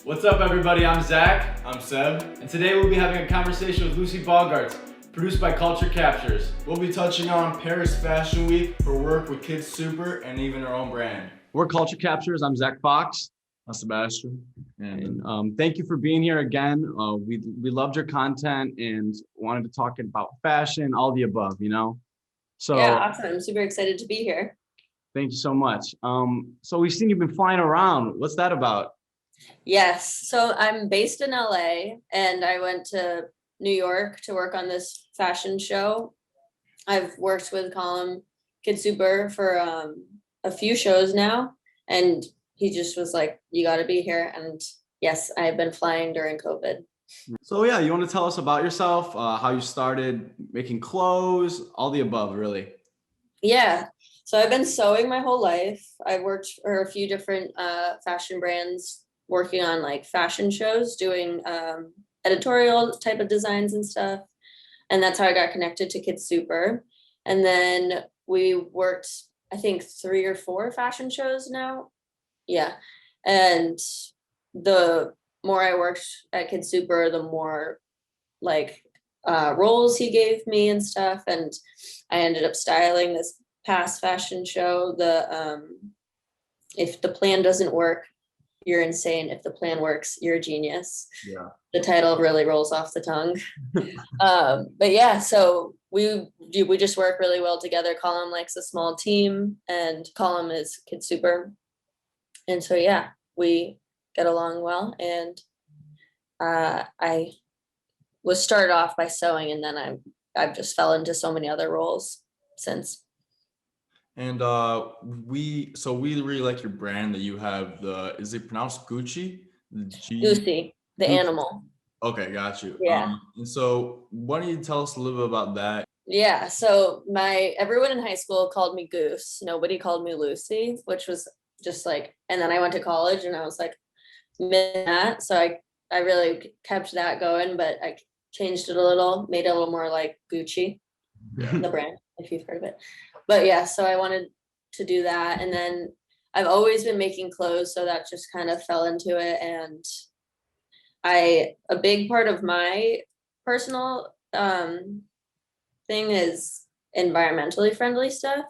What's up, everybody? I'm Zach, I'm Seb. and today we'll be having a conversation with Lucy Boogaerts, produced by Culture Captures. We'll be touching on Paris Fashion Week, her work with Kids Super, and even her own brand. We're Culture Captures. I'm Zach Fox. I'm Sebastion. And thank you for being here again. We loved your content and wanted to talk about fashion, all the above, So Yeah, awesome. I'm super excited to be here. thank you so much. So we've seen you've been flying around. What's that about? Yes, so I'm based in LA and I went to New York to work on this fashion show. I've worked with Colin Kid Super for a few shows now, and he just was like, you got to be here. And yes, I've been flying during COVID. So yeah, you want to tell us about yourself, how you started making clothes, all the above, really. Yeah, so I've been sewing my whole life. I've worked for a few different fashion brands, working on like fashion shows, doing editorial type of designs and stuff. And that's how I got connected to Kid Super. And then we worked, I think, 3 or 4 fashion shows now. Yeah. And the more I worked at Kid Super, the more like roles he gave me and stuff. And I ended up styling this past fashion show. If the plan doesn't work, you're insane. If the plan works, you're a genius. Yeah. The title really rolls off the tongue. But yeah, so we just work really well together. Colin likes a small team, and Colin is Kid Super. And so yeah, we get along well. And I was started off by sewing, and then I've just fell into so many other roles since. And we really like your brand that you have. Is it pronounced Gucci? g.ucy, the Gucci. Animal. Okay, got you. Yeah. And so why don't you tell us a little bit about that? Yeah, so everyone in high school called me Goose. Nobody called me Lucy, which was just like, and then I went to college and I was like, that. So I really kept that going, but I changed it a little, made it a little more like Gucci, the brand, if you've heard of it. But yeah, so I wanted to do that. And then I've always been making clothes, so that just kind of fell into it. And a big part of my personal thing is environmentally friendly stuff.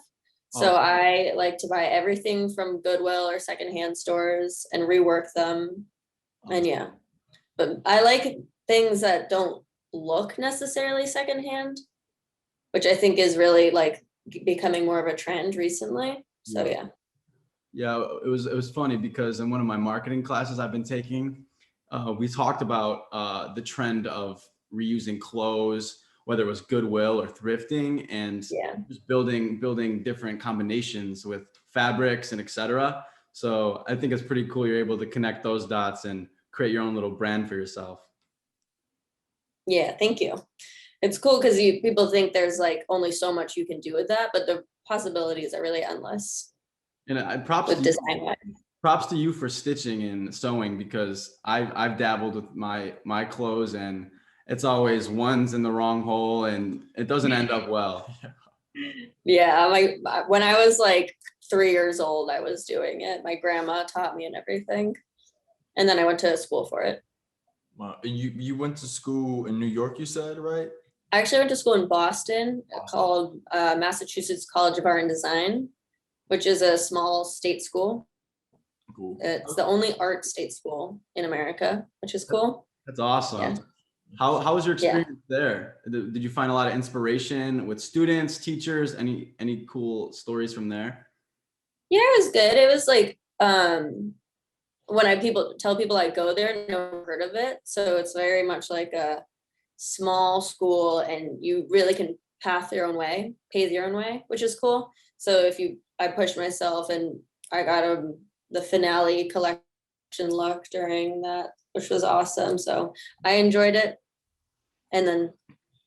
So I like to buy everything from Goodwill or secondhand stores and rework them. And yeah, but I like things that don't look necessarily secondhand, which I think is really like becoming more of a trend recently. So yeah. Yeah, it was funny because in one of my marketing classes I've been taking, we talked about the trend of reusing clothes, whether it was Goodwill or thrifting, and just building different combinations with fabrics and etc. So I think it's pretty cool you're able to connect those dots and create your own little brand for yourself. Yeah, thank you. It's cool because people think there's like only so much you can do with that, but the possibilities are really endless. And props to you for stitching and sewing, because I've dabbled with my clothes and it's always one's in the wrong hole and it doesn't end up well. Yeah, when I was like 3 years old, I was doing it. My grandma taught me and everything. And then I went to school for it. Wow. And you went to school in New York, you said, right? I actually went to school in Boston called Massachusetts College of Art and Design, which is a small state school. Cool. It's the only art state school in America, which is cool. That's awesome. Yeah. How was your experience there? Did you find a lot of inspiration with students, teachers? Any cool stories from there? Yeah, it was good. It was like when I tell people I go there, never heard of it. So it's very much like a small school, and you really can pave your own way, which is cool. So I pushed myself, and I got the finale collection look during that, which was awesome. So I enjoyed it. And then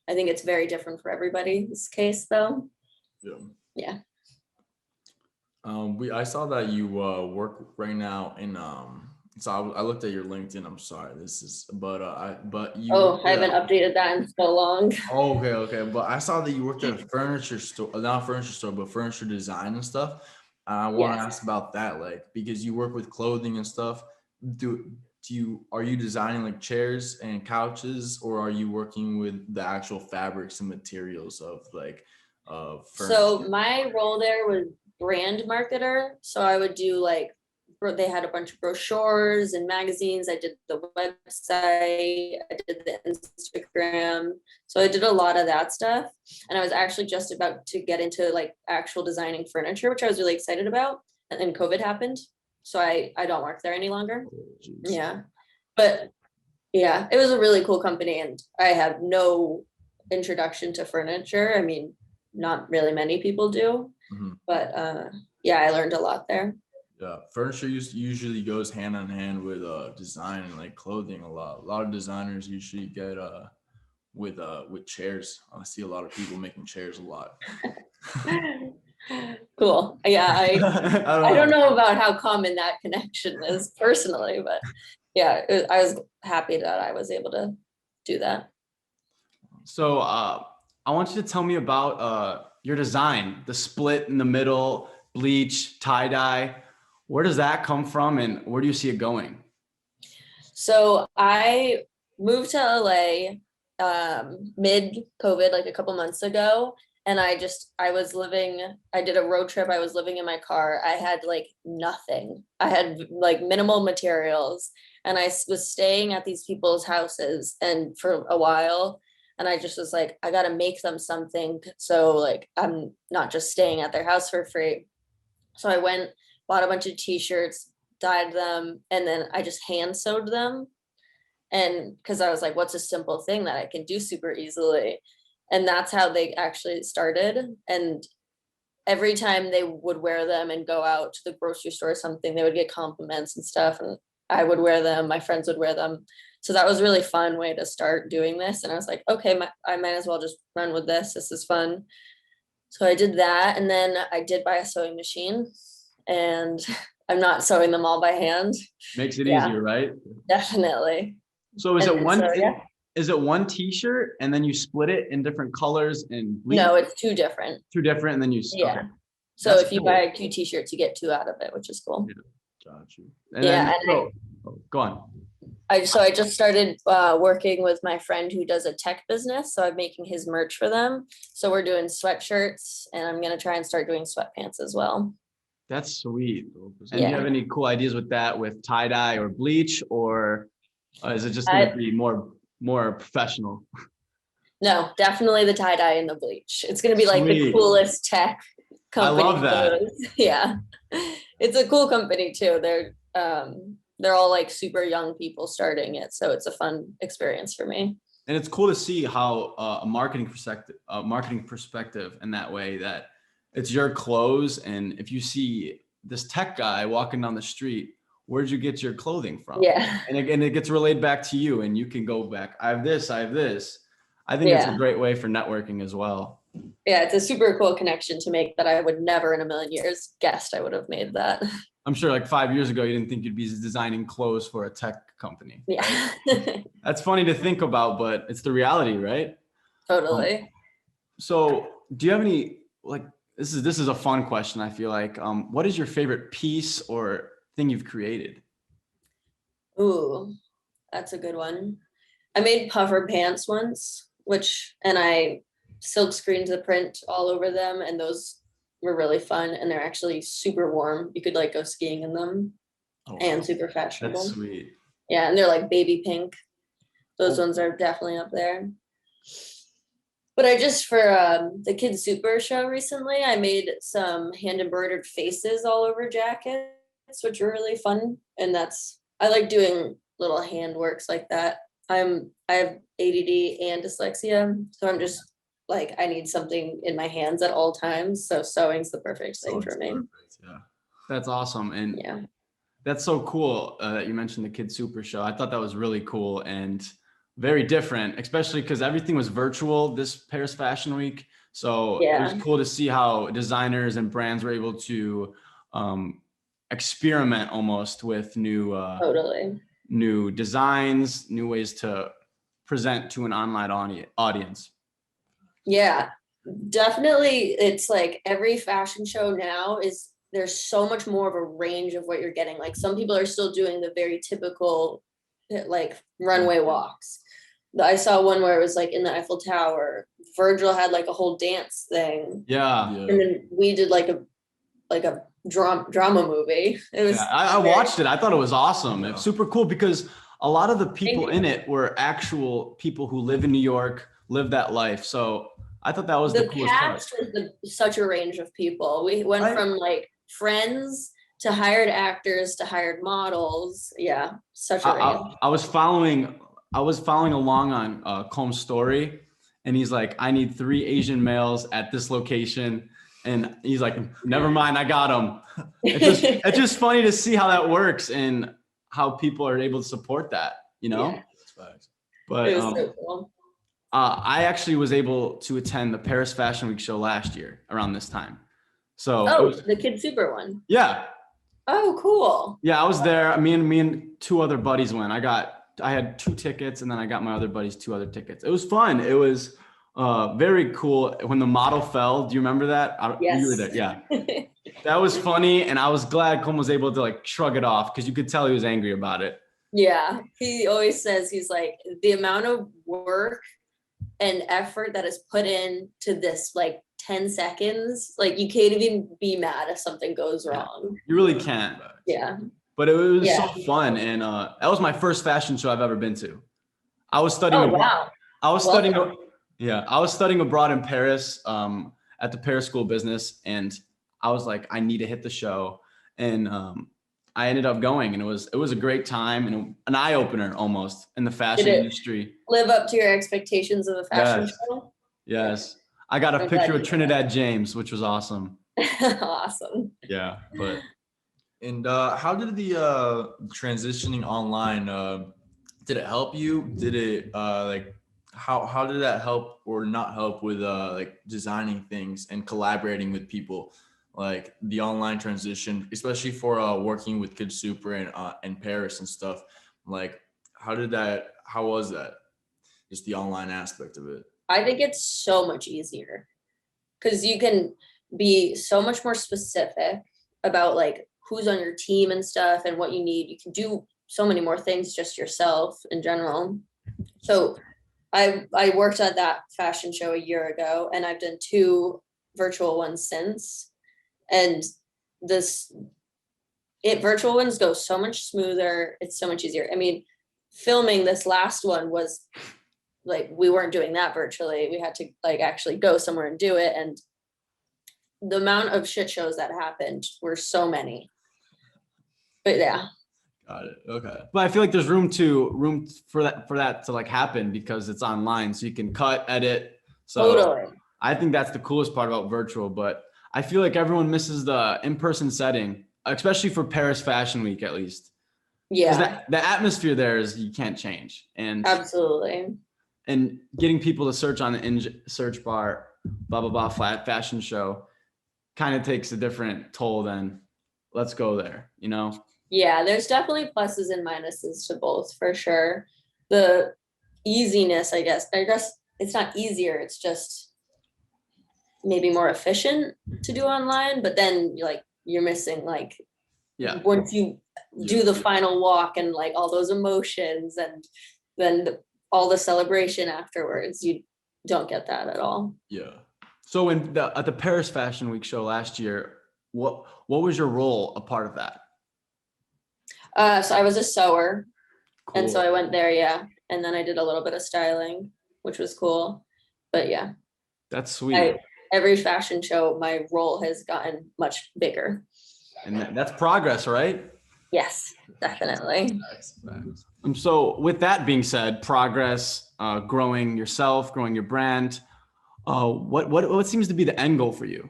I think it's very different for everybody's case though. Yeah. I saw that you work right now in so I looked at your LinkedIn. I'm sorry, but you. I haven't updated that in so long. Okay. But I saw that you worked at a furniture store, not a furniture store, but furniture design and stuff. I want to ask about that, like, because you work with clothing and stuff. are you designing like chairs and couches, or are you working with the actual fabrics and materials of like So furniture? my role there was brand marketer. So I would do like, they had a bunch of brochures and magazines. I did the website, I did the Instagram. So I did a lot of that stuff. And I was actually just about to get into like actual designing furniture, which I was really excited about. And then COVID happened. So I don't work there any longer. Jeez. Yeah. But yeah, it was a really cool company, and I have no introduction to furniture. I mean, not really many people do, Mhm. but yeah, I learned a lot there. Yeah, furniture usually goes hand in hand with design and like clothing a lot. A lot of designers usually get with chairs. I see a lot of people making chairs a lot. Cool. Yeah, I don't know. know about how common that connection is personally, but yeah, I was happy that I was able to do that. So I want you to tell me about your design, the split in the middle, bleach, tie-dye. Where does that come from, and where do you see it going? So I moved to LA mid COVID, like a couple months ago. And I did a road trip. I was living in my car. I had like nothing. I had like minimal materials. And I was staying at these people's houses and for a while. And I just was like, I got to make them something. So like, I'm not just staying at their house for free. So I went, bought a bunch of t-shirts, dyed them, and then I just hand sewed them. And because I was like, what's a simple thing that I can do super easily? And that's how they actually started. And every time they would wear them and go out to the grocery store or something, they would get compliments and stuff. And I would wear them, my friends would wear them. So that was a really fun way to start doing this. And I was like, okay, I might as well just run with this. This is fun. So I did that. And then I did buy a sewing machine, and I'm not sewing them all by hand. Makes it Yeah. easier, right? Definitely. So is And it then, one? so, yeah. Is it one t-shirt and then you split it in different colors and bleach? No, it's two different. Two different, and then you Yeah. okay. So That's if you cool. buy 2 t-shirts, you get 2 out of it, which is cool. Got you. And Yeah, then, and go on. I just started working with my friend who does a tech business. So I'm making his merch for them. So we're doing sweatshirts, and I'm gonna try and start doing sweatpants as well. That's sweet. And do you Yeah. have any cool ideas with that, with tie-dye or bleach, or is it just gonna be more professional? No, definitely the tie-dye and the bleach. It's gonna be like the Sweet. coolest tech company. I love that. Yeah. It's a cool company too. They're all like super young people starting it. So it's a fun experience for me. And it's cool to see how a marketing perspective in that way, that it's your clothes. And if you see this tech guy walking down the street, where'd you get your clothing from? Yeah. And it gets relayed back to you, and you can go back. I have this. I think it's a great way for networking as well. Yeah, it's a super cool connection to make that I would never in a million years guessed I would have made that. I'm sure like 5 years ago, you didn't think you'd be designing clothes for a tech company. Yeah. That's funny to think about, but it's the reality, right? Totally. So do you have any, like, this is a fun question, I feel like. What is your favorite piece or thing you've created? Ooh, that's a good one. I made puffer pants once, and I silk screened the print all over them, and those were really fun, and they're actually super warm. You could like go skiing in them. Oh, And super fashionable. that's sweet. Yeah, and they're like baby pink. Those Oh. ones are definitely up there. But I just, for the Kids Super show recently, I made some hand embroidered faces all over jackets, which were really fun. And I like doing little hand works like that. I have ADD and dyslexia, so I'm just like, I need something in my hands at all times. So sewing's the perfect thing for me. Perfect, yeah. That's awesome. And Yeah. that's so cool that you mentioned the Kids Super show. I thought that was really cool and very different, especially because everything was virtual this Paris Fashion Week. So it was cool to see how designers and brands were able to experiment almost with new designs, new ways to present to an online audience. Yeah, definitely. It's like every fashion show now there's so much more of a range of what you're getting. Like some people are still doing the very typical like runway walks. I saw one where it was like in the Eiffel Tower. Virgil had like a whole dance thing. Yeah. And then we did like a drama movie. It was I watched it. I thought it was awesome. It's super cool because a lot of the people Thank you. in it were actual people who live in New York, live that life. So I thought that was the The coolest part. cast was such a range of people. We went Right. from like friends to hired actors to hired models. Yeah, such a range. I was following along on Combs' story, and he's like, I need 3 Asian males at this location. And he's like, never mind, I got them. It's just funny to see how that works and how people are able to support that, you know? Yeah. But It was so cool. I actually was able to attend the Paris Fashion Week show last year around this time. So Oh, the Kid Super one. yeah. Oh, cool. Yeah, I was there. Me and 2 other buddies went. I had 2 tickets, and then I got my other buddies 2 other tickets. It was fun. It was very cool. When the model fell, do you remember that? Yes. You were there. Yeah. That was funny, and I was glad Colm was able to like shrug it off because you could tell he was angry about it. Yeah, he always says, he's like, the amount of work and effort that is put into this like 10 seconds, like you can't even be mad if something goes wrong. You really can't. Yeah. But it was Yeah. so fun, and that was my first fashion show I've ever been to. I was studying Oh, abroad. wow. I was studying. Welcome. Yeah, I was studying abroad in Paris at the Paris School of Business, and I was like, I need to hit the show, and I ended up going, and it was a great time and an eye opener almost in the fashion Did it industry. live up to your expectations of a fashion Yes. show? Yes, I got a I'm picture glad of you Trinidad James, which was awesome. Awesome. Yeah, but And how did the transitioning online, did it help you? Did it like how did that help or not help with like designing things and collaborating with people? Like the online transition, especially for working with Kid Super and Paris and stuff. Like how was that? Just the online aspect of it. I think it's so much easier because you can be so much more specific about like who's on your team and stuff and what you need. You can do so many more things just yourself in general. So I worked at that fashion show a year ago, and I've done 2 virtual ones since. And virtual ones go so much smoother. It's so much easier. I mean, filming this last one was like, we weren't doing that virtually. We had to like actually go somewhere and do it. And the amount of shit shows that happened were so many. But yeah. Got it. Okay. I feel like there's room for that to like happen because it's online, so you can cut, edit. So Totally. I think that's the coolest part about virtual, but I feel like everyone misses the in-person setting, especially for Paris Fashion Week, at least. Yeah, The atmosphere there is you can't change, and absolutely. and getting people to search on the search bar, blah blah blah, flat fashion show, kind of takes a different toll than let's go there, you know. Yeah, there's definitely pluses and minuses to both for sure. The easiness, I guess it's not easier, it's just maybe more efficient to do online, but then you're missing like Yeah. once you do the final walk and like all those emotions and then all the celebration afterwards, you don't get that at all. Yeah. So at the Paris Fashion Week show last year, what was your role a part of that? So I was a sewer. Cool. And so I went there, yeah. And then I did a little bit of styling, which was cool. But yeah. That's sweet. Every fashion show, my role has gotten much bigger. And that's progress, right? Yes, definitely. So with that being said, progress, growing yourself, growing your brand, what seems to be the end goal for you?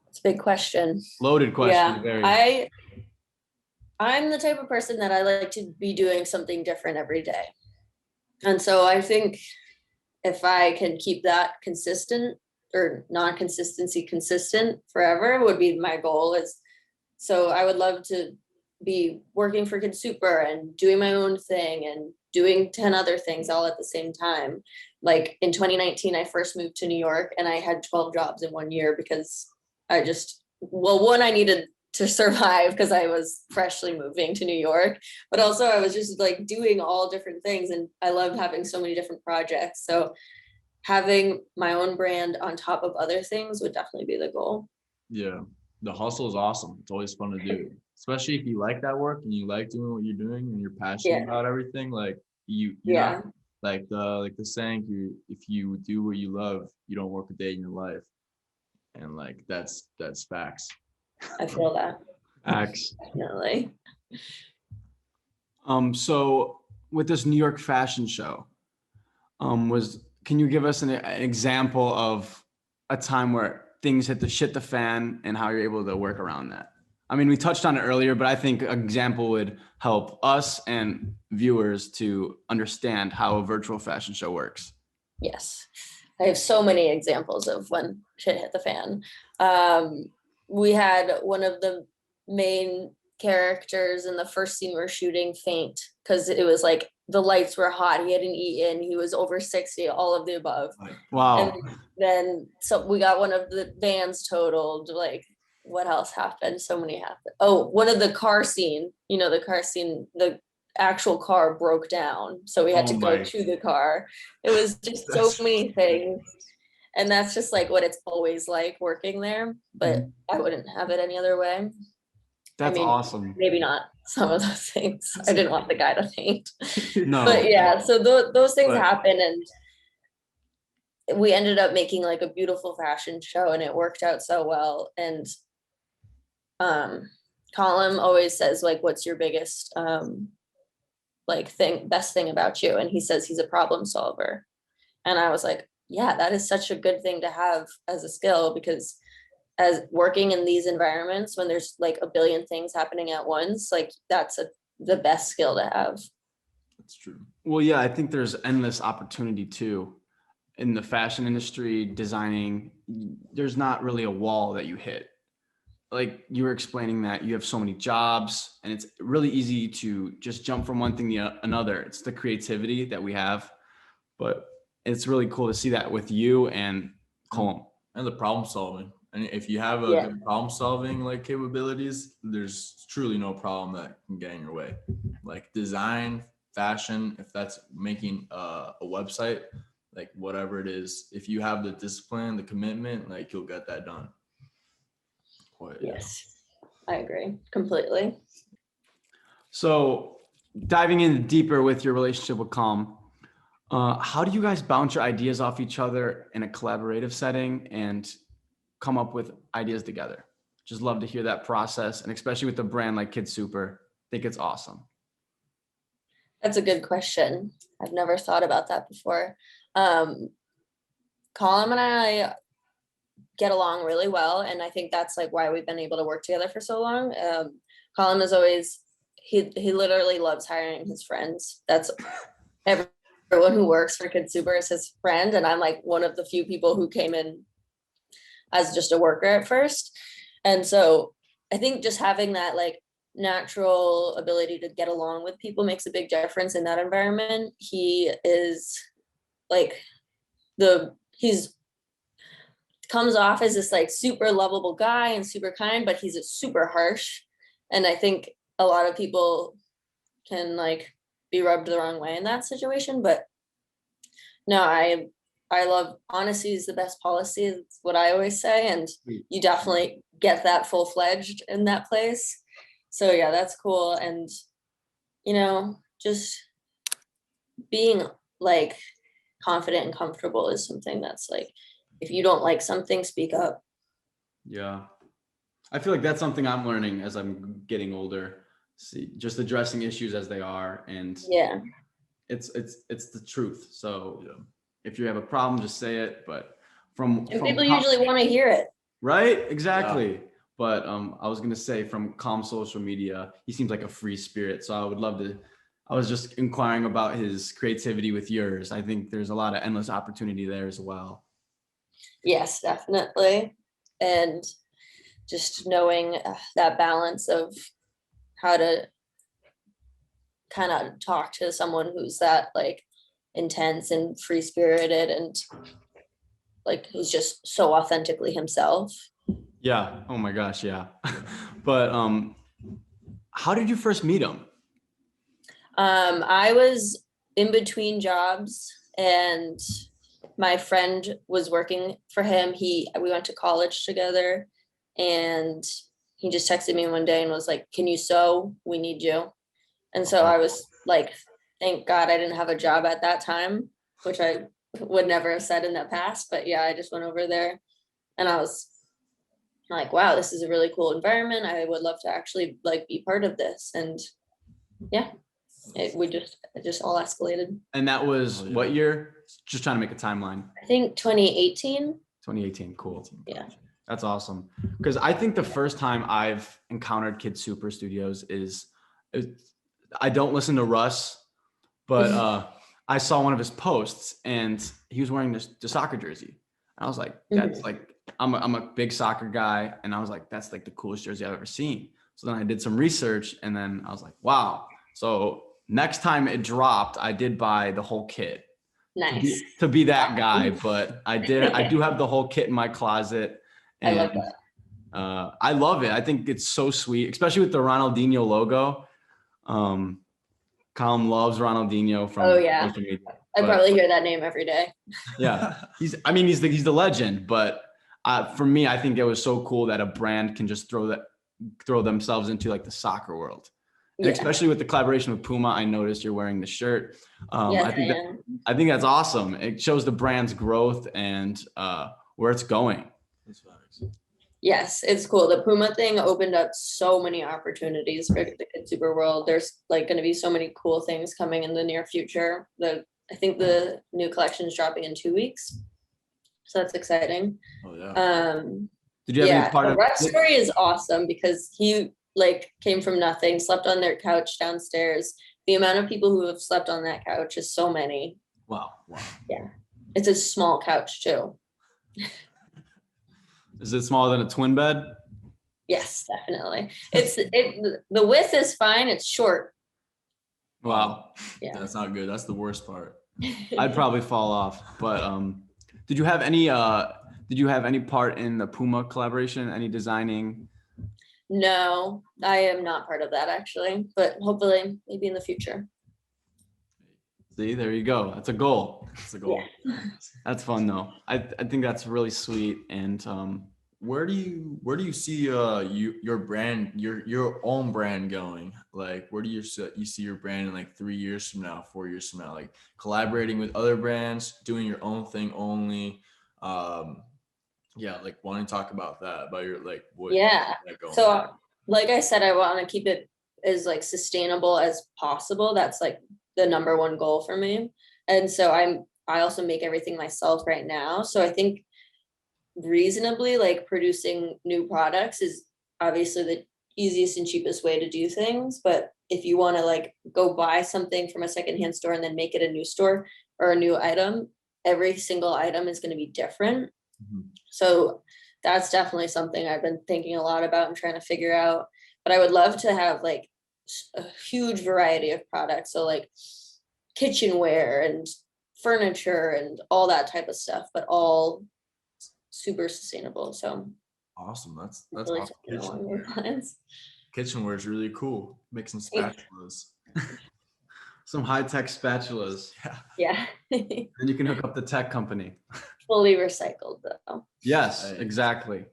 It's a big question. Loaded question. Yeah, I'm the type of person that I like to be doing something different every day. And so I think if I can keep that consistent or non-consistency consistent forever would be my goal. So I would love to be working for Kid Super and doing my own thing and doing 10 other things all at the same time. Like in 2019, I first moved to New York and I had 12 jobs in 1 year because I needed to survive because I was freshly moving to New York, but also I was just like doing all different things, and I loved having so many different projects. So having my own brand on top of other things would definitely be the goal. Yeah, the hustle is awesome. It's always fun to do, especially if you like that work and you like doing what you're doing and you're passionate Yeah. about everything. Like you're Yeah. not like the saying, if you do what you love, you don't work a day in your life. And like that's facts. I feel that. Facts. Definitely. So with this New York fashion show, can you give us an example of a time where things hit the fan and how you're able to work around that? I mean, we touched on it earlier, but I think an example would help us and viewers to understand how a virtual fashion show works. Yes. I have so many examples of when shit hit the fan. We had one of the main characters in the first scene we're shooting faint because it was like the lights were hot. He hadn't eaten. He was over 60, all of the above. Wow. And then so we got one of the vans totaled. Like, what else happened? So many happened. Oh, one of the car scene, the car scene, the actual car broke down. So we had to go to the car. It was just so many things. And that's just like what it's always like working there. But I wouldn't have it any other way. That's awesome. Maybe not some of those things. I didn't want the guy to faint. No. But yeah, so those things happen, and we ended up making like a beautiful fashion show, and it worked out so well. And Colin always says, like, what's your biggest best thing about you? And he says he's a problem solver. And I was like, yeah, that is such a good thing to have as a skill, because as working in these environments when there's like a billion things happening at once, like that's the best skill to have. That's true. Well, yeah, I think there's endless opportunity too in the fashion industry, designing. There's not really a wall that you hit. Like you were explaining that you have so many jobs and it's really easy to just jump from one thing to another. It's the creativity that we have, but it's really cool to see that with you and Colm. And the problem solving. And if you have a good problem solving like capabilities, there's truly no problem that can get in your way. Like design, fashion, if that's making a website, like whatever it is, if you have the discipline, the commitment, like you'll get that done. Yes, I agree completely. So diving in deeper with your relationship with Colm, how do you guys bounce your ideas off each other in a collaborative setting and come up with ideas together? Just love to hear that process, and especially with a brand like Kid Super, I think it's awesome. That's a good question. I've never thought about that before. Colin and I get along really well, and I think that's like why we've been able to work together for so long. Colin is always he literally loves hiring his friends. That's everyone who works for Kid Super is his friend, and I'm like one of the few people who came in as just a worker at first. And so I think just having that like natural ability to get along with people makes a big difference in that environment. He is like he's comes off as this like super lovable guy and super kind, but he's super harsh. And I think a lot of people can like be rubbed the wrong way in that situation. But no, I love honesty is the best policy. That's what I always say. And you definitely get that full-fledged in that place. So yeah, that's cool. And, just being like confident and comfortable is something that's like, if you don't like something, speak up. Yeah. I feel like that's something I'm learning as I'm getting older. See, just addressing issues as they are. And yeah, it's the truth. So if you have a problem, just say it. But from people usually want to hear it. Right? Exactly. Yeah. But I was gonna say from Colm's social media, he seems like a free spirit. So I was just inquiring about his creativity with yours. I think there's a lot of endless opportunity there as well. Yes, definitely. And just knowing that balance of how to kind of talk to someone who's that like intense and free spirited and like who's just so authentically himself. Yeah. Oh my gosh. Yeah. But how did you first meet him? I was in between jobs and my friend was working for him. We went to college together and he just texted me one day and was like, "Can you sew? We need you." And so I was like, thank God I didn't have a job at that time, which I would never have said in the past. But yeah, I just went over there and I was like, wow, this is a really cool environment. I would love to actually like be part of this. And yeah, it just all escalated. And that was Oh, yeah. what year? Just trying to make a timeline. I think 2018. 2018. Cool. Yeah. That's awesome. Because I think the first time I've encountered Kid Super Studios is I don't listen to Russ, but I saw one of his posts and he was wearing the soccer jersey. And I was like, that's like, I'm a big soccer guy. And I was like, that's like the coolest jersey I've ever seen. So then I did some research and then I was like, wow. So next time it dropped, I did buy the whole kit. Nice. To be that guy, but I do have the whole kit in my closet. And I love that. I love it. I think it's so sweet, especially with the Ronaldinho logo. Colin loves Ronaldinho from Oh, yeah. social media. I But, probably hear that name every day. yeah, he's the legend. But for me, I think it was so cool that a brand can just throw themselves into like the soccer world. And Yeah. especially with the collaboration with Puma, I noticed you're wearing the shirt. Yes, I think that's awesome. It shows the brand's growth and where it's going. That's facts. Yes, it's cool. The Puma thing opened up so many opportunities for the Kid Super world. There's like going to be so many cool things coming in the near future. I think the new collection is dropping in 2 weeks, so that's exciting. Oh yeah. Did you have any part the of Russ story is awesome because he like came from nothing, slept on their couch downstairs. The amount of people who have slept on that couch is so many. Wow. Yeah, it's a small couch too. Is it smaller than a twin bed? Yes, definitely. The width is fine. It's short. Wow. Yeah. That's not good. That's the worst part. I'd probably fall off. But did you have any part in the Puma collaboration? Any designing? No, I am not part of that actually, but hopefully maybe in the future. See, there you go. That's a goal. That's the goal. That's fun though. I think that's really sweet. And Where do you see your brand, your own brand going? Like, where do you see your brand in like 3 years from now, 4 years from now? Like collaborating with other brands, doing your own thing only. Yeah, like want to talk about that, about your like what. Yeah. Going So on. like I said, I want to keep it as like sustainable as possible. That's like the number one goal for me. And so I also make everything myself right now. So I think reasonably like producing new products is obviously the easiest and cheapest way to do things. But if you want to like go buy something from a secondhand store and then make it a new store or a new item, every single item is going to be different. Mhm. So that's definitely something I've been thinking a lot about and trying to figure out. But I would love to have like a huge variety of products. So like kitchenware and furniture and all that type of stuff, but all super sustainable. So Awesome. That's really awesome. thinking along those lines. Kitchenware is really cool. Make some spatulas. some high-tech spatulas. Yeah. And you can hook up the tech company. Fully recycled though. Yes, Right. exactly.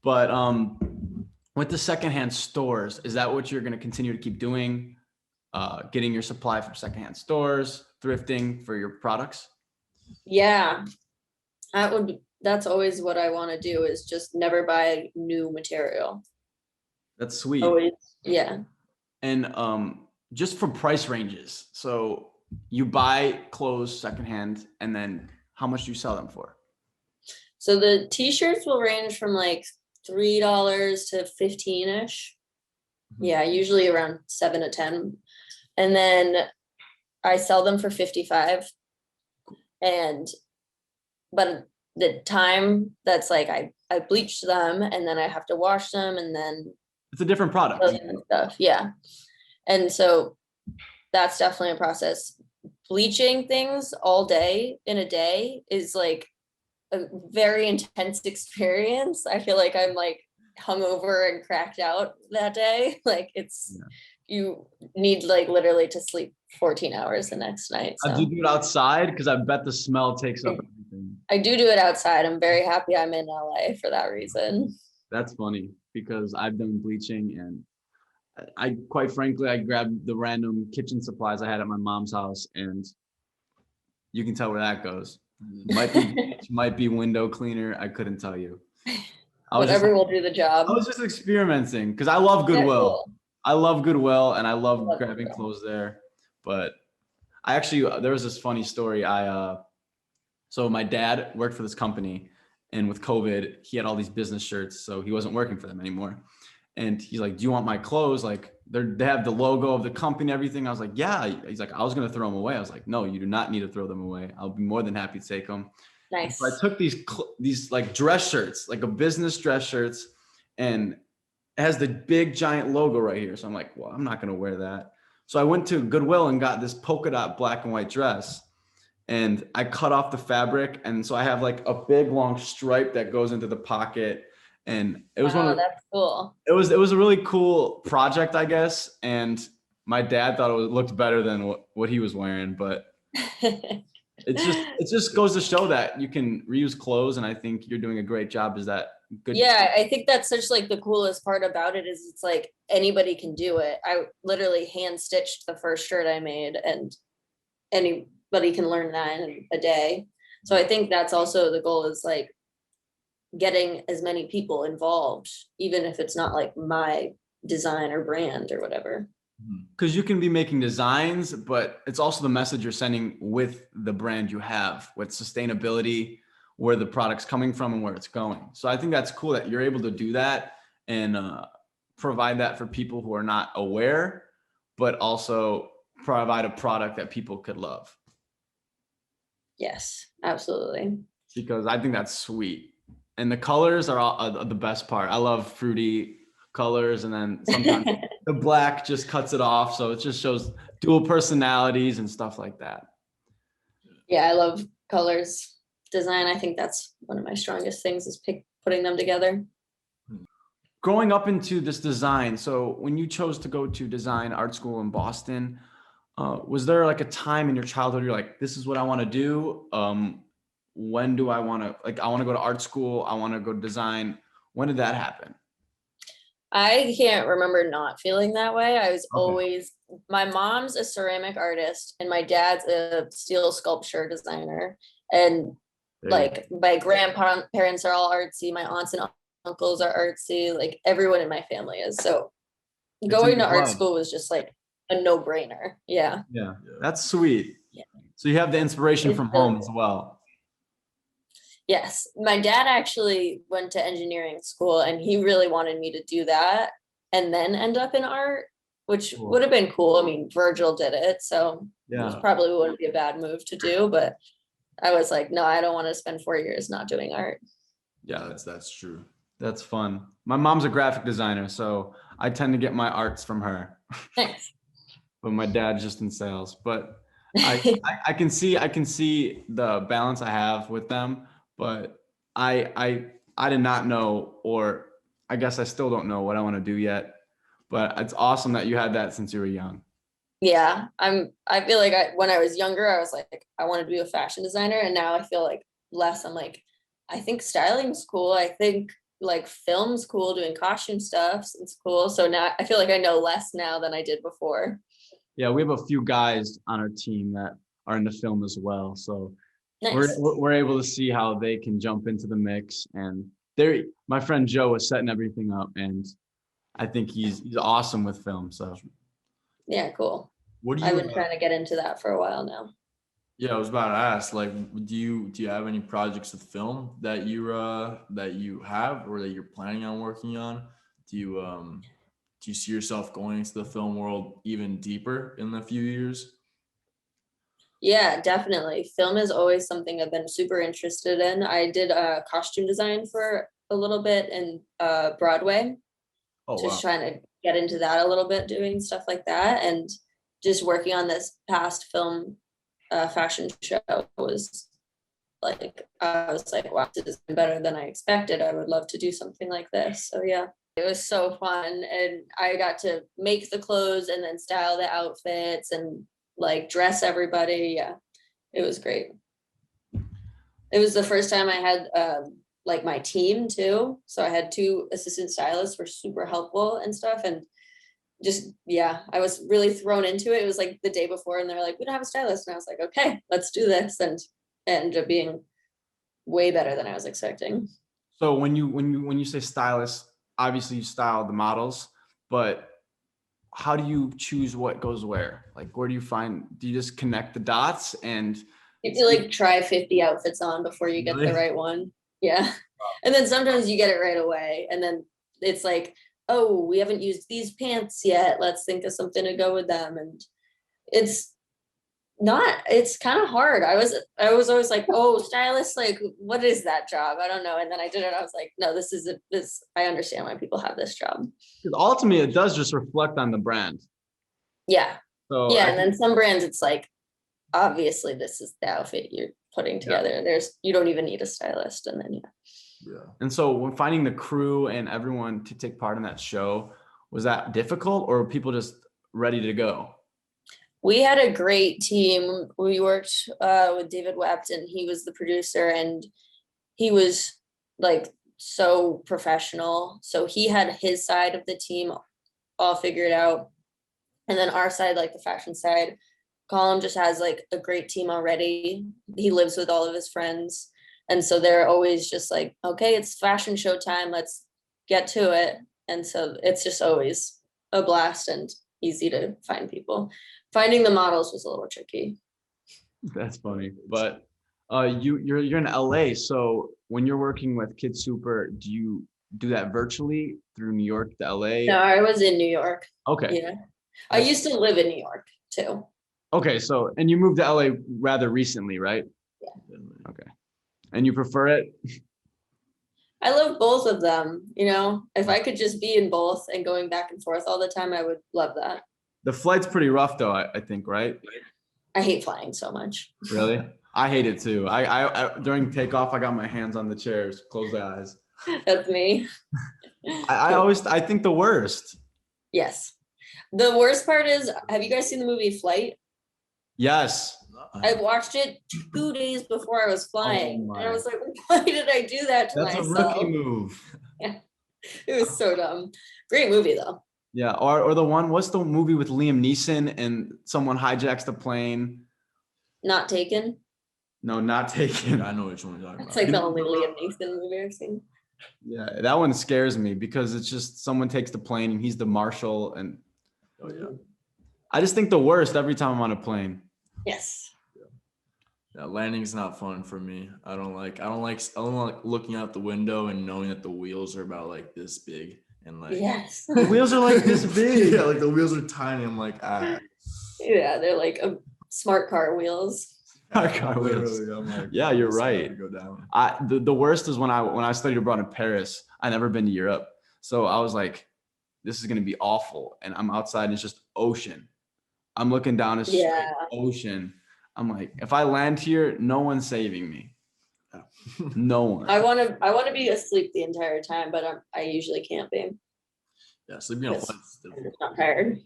But with the secondhand stores, is that what you're going to continue to keep doing? Getting your supply from secondhand stores, thrifting for your products? Yeah. That's always what I want to do is just never buy new material. That's sweet. Always. Yeah. And just for price ranges. So you buy clothes secondhand and then how much do you sell them for? So the t-shirts will range from like $3 to 15-ish. Yeah, usually around 7 to 10. And then I sell them for 55. But the time that's like I bleach them and then I have to wash them and then It's a different product. and stuff. Yeah. And so that's definitely a process. Bleaching things all day in a day is like a very intense experience. I feel like I'm like hungover and cracked out that day. Like it's, you need like literally to sleep 14 hours the next night. Did So you do it outside? Because I bet the smell takes up everything. I do it outside. I'm very happy I'm in LA for that reason. That's funny because I've done bleaching and I quite frankly, I grabbed the random kitchen supplies I had at my mom's house and you can tell where that goes. Might be window cleaner. I couldn't tell you. Whatever will do the job. I was just experimenting because I love Yeah, Goodwill. cool. I love Goodwill and I love love grabbing Goodwill. clothes there. But I actually, there was this funny story. So my dad worked for this company and with COVID, he had all these business shirts. So he wasn't working for them anymore. And he's like, do you want my clothes? Like they have the logo of the company and everything. I was like, yeah. He's like, I was going to throw them away. I was like, no, you do not need to throw them away. I'll be more than happy to take them. Nice. So I took these like dress shirts, like a business dress shirts, and it has the big giant logo right here. So I'm like, well, I'm not going to wear that. So I went to Goodwill and got this polka dot black and white dress and I cut off the fabric. And so I have like a big long stripe that goes into the pocket. And it was that's cool. It was a really cool project, I guess. And my dad thought it looked better than what he was wearing, but it just goes to show that you can reuse clothes. And I think you're doing a great job. Is that good? Yeah, I think that's such like the coolest part about it is it's like anybody can do it. I literally hand stitched the first shirt I made and anybody can learn that in a day. So I think that's also the goal is like getting as many people involved, even if it's not like my design or brand or whatever. Because you can be making designs, but it's also the message you're sending with the brand you have, with sustainability, where the product's coming from and where it's going. So I think that's cool that you're able to do that and provide that for people who are not aware, but also provide a product that people could love. Yes, absolutely. Because I think that's sweet. And the colors are the best part. I love fruity colors, and then sometimes the black just cuts it off. So it just shows dual personalities and stuff like that. Yeah, I love colors. Design, I think that's one of my strongest things is putting them together. Growing up into this design, so when you chose to go to design art school in Boston, was there like a time in your childhood you're like, this is what I want to do? When do I want to, like, I want to go to art school, I want to go to design. When did that happen? I can't remember not feeling that way. I was always, my mom's a ceramic artist and my dad's a steel sculpture designer. And like my grandparents are all artsy. My aunts and uncles are artsy. Like everyone in my family is. So going to art school was just like a no-brainer. Yeah. Yeah, that's sweet. Yeah. So you have the inspiration from home as well. Yes, my dad actually went to engineering school and he really wanted me to do that and then end up in art, which would have been cool. I mean, Virgil did it, so it probably wouldn't be a bad move to do, but I was like, no, I don't want to spend 4 years not doing art. Yeah, that's true. That's fun. My mom's a graphic designer, so I tend to get my arts from her. Thanks. But my dad's just in sales. But I can see the balance I have with them. But I did not know, or I guess I still don't know what I want to do yet. But it's awesome that you had that since you were young. Yeah, I feel like when I was younger, I was like, I wanted to be a fashion designer. And now I feel like less, I'm like, I think styling's cool. I think like film's cool, doing costume stuff. It's cool. So now I feel like I know less now than I did before. Yeah, we have a few guys on our team that are into film as well. So nice. we're able to see how they can jump into the mix. And my friend Joe is setting everything up, and I think he's awesome with film. So yeah, cool. I've been trying to get into that for a while now. Yeah, I was about to ask, like, do you have any projects with film that you have or that you're planning on working on? Do you see yourself going into the film world even deeper in a few years? Yeah, definitely. Film is always something I've been super interested in. I did costume design for a little bit in Broadway. Just trying to get into that a little bit, doing stuff like that, and just working on this past film fashion show was like I was like, wow, this is better than I expected. I would love to do something like this. So yeah, it was so fun, and I got to make the clothes and then style the outfits and like dress everybody. Yeah, it was great. It was the first time I had like my team too. So I had 2 assistant stylists were super helpful and stuff. And just, yeah, I was really thrown into it. It was like the day before and they're like, we don't have a stylist. And I was like, okay, let's do this. And it ended up being way better than I was expecting. So when you say stylist, obviously you style the models, but how do you choose what goes where? Like, where do you just connect the dots and You have to like try 50 outfits on before you get Really? the right one. Yeah. And then sometimes you get it right away. And then it's like, oh, we haven't used these pants yet. Let's think of something to go with them. And it's kind of hard. I was always like, oh, stylist, like, what is that job? I don't know. And then I did it. I was like, no, I understand why people have this job. because ultimately it does just reflect on the brand. Yeah. So Yeah. And then some brands, it's like, obviously this is the outfit you're putting together. You don't even need a stylist. And then, Yeah. And so when finding the crew and everyone to take part in that show, was that difficult or were people just ready to go? we had a great team. We worked with David Wept, and he was the producer, and he was like so professional. So he had his side of the team all figured out. And then our side, like the fashion side, Colin just has like a great team already. He lives with all of his friends. And so they're always just like, okay, it's fashion show time. Let's get to it. And so it's just always a blast and easy to find people. Finding the models was a little tricky. That's funny. But you're in LA. So when you're working with Kid Super, do you do that virtually through New York to LA? No, I was in New York. Okay. Yeah. I used to live in New York too. Okay. So, and you moved to LA rather recently, right? Yeah. Okay. And you prefer it? I love both of them. You know, if I could just be in both and going back and forth all the time, I would love that. The flight's pretty rough though, I think, right? I hate flying so much. Really? I hate it too. I during takeoff, I got my hands on the chairs, close the eyes. That's me. I think the worst. Yes. The worst part is, have you guys seen the movie Flight? Yes. I watched it 2 days before I was flying. Oh and I was like, why did I do that to That's myself? a rookie move. It was so dumb. Great movie though. Yeah, or the one, what's the movie with Liam Neeson and someone hijacks the plane? Not Taken. No, Not Taken. I know which one you're talking It's about. like the only Liam Neeson movie I've seen. Yeah, that one scares me because it's just someone takes the plane and he's the marshal, and Oh yeah. I just think the worst every time I'm on a plane. Yes. Yeah, landing's not fun for me. I don't like looking out the window and knowing that the wheels are about like this big and like Yes. The wheels are like this big. yeah, like the wheels are tiny. I'm like, Yeah, they're like smart car wheels. Car wheels. literally, I'm like, Yeah, you're it's about right. to go down. The worst is when I studied abroad in Paris. I never been to Europe, so I was like, this is gonna be awful. And I'm outside and it's just ocean. I'm looking down, it's straight ocean. I'm like, if I land here, no one's saving me. No one. I want to be asleep the entire time, but I usually can't be. Yeah, sleeping on a Yes. flight is I'm difficult. just not tired.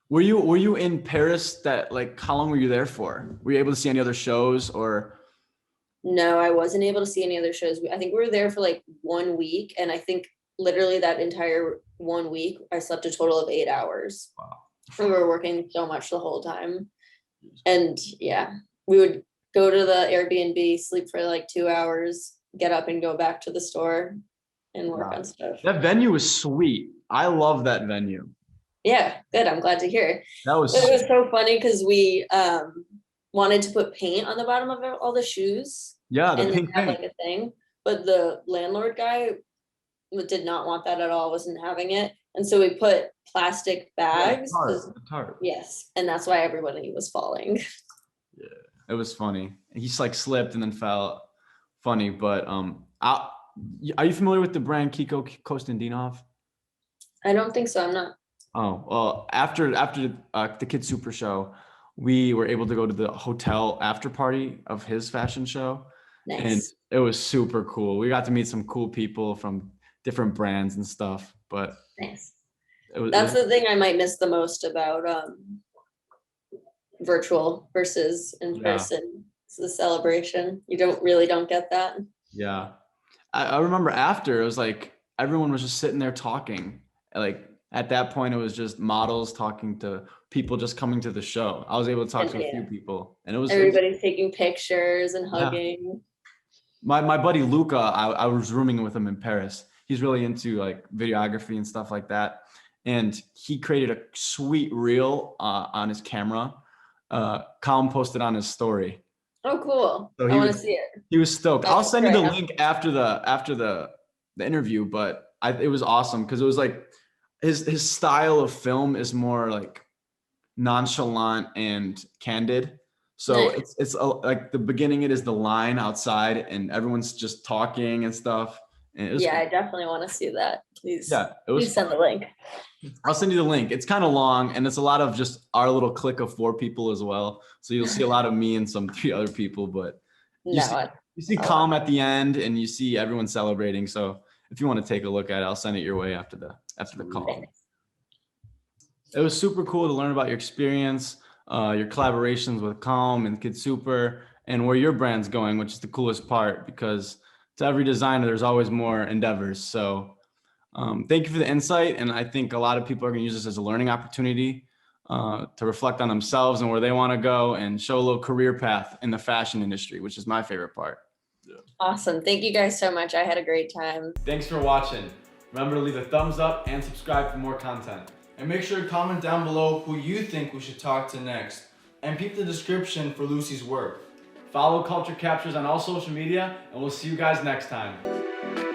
Were you in Paris how long were you there for? Were you able to see any other shows or? No, I wasn't able to see any other shows. I think we were there for like 1 week, and I think literally that entire 1 week, I slept a total of 8 hours. Wow. We were working so much the whole time. And yeah, we would go to the Airbnb, sleep for like 2 hours, get up and go back to the store and work Wow. on stuff. That venue was sweet. I love that venue. Yeah, good. I'm glad to hear. That was But it was so funny because we wanted to put paint on the bottom of all the shoes. yeah, the And pink have paint. like a thing. But the landlord guy did not want that at all, wasn't having it. And so we put plastic bags. The tarp. Yes. And that's why everybody was falling. It was funny. He just like slipped and then fell. Funny, but are you familiar with the brand Kiko Kostandinov? I don't think so. I'm not. Oh, well, after the Kid Super show, we were able to go to the hotel after party of his fashion show. And Nice. it was super cool. We got to meet some cool people from different brands and stuff, but Nice. it That's was the thing I might miss the most about virtual versus in yeah, person. It's the celebration. You don't get that. yeah. I remember after it was like everyone was just sitting there talking. Like at that point, it was just models talking to people just coming to the show. I was able to talk And to a few yeah, people, and it was everybody's taking pictures and yeah. hugging. My buddy Luca, I was rooming with him in Paris. He's really into like videography and stuff like that, and he created a sweet reel on his camera. Colin posted on his story. Oh, cool. So I want to see it. he was stoked. I'll That's send you great. the link after the interview, but it was awesome because it was like his style of film is more like nonchalant and candid. So Nice. it's like the beginning, it is the line outside and everyone's just talking and stuff. And it was Yeah, cool. I definitely want to see that. Please, Yeah, it was please send the fun. link. I'll send you the link. It's kind of long and it's a lot of just our little clique of 4 people as well. So you'll see a lot of me and some 3 other people, but you No, see you see I'll calm at the end and you see everyone celebrating. So if you want to take a look at it, I'll send it your way after the call. It was super cool to learn about your experience, your collaborations with Calm and Kid Super, and where your brand's going, which is the coolest part because to every designer, there's always more endeavors. So thank you for the insight. And I think a lot of people are going to use this as a learning opportunity to reflect on themselves and where they want to go and show a little career path in the fashion industry, which is my favorite part. Awesome. Thank you guys so much. I had a great time. Thanks for watching. Remember to leave a thumbs up and subscribe for more content. And make sure to comment down below who you think we should talk to next. And peep the description for Lucy's work. Follow Culture Captures on all social media, and we'll see you guys next time.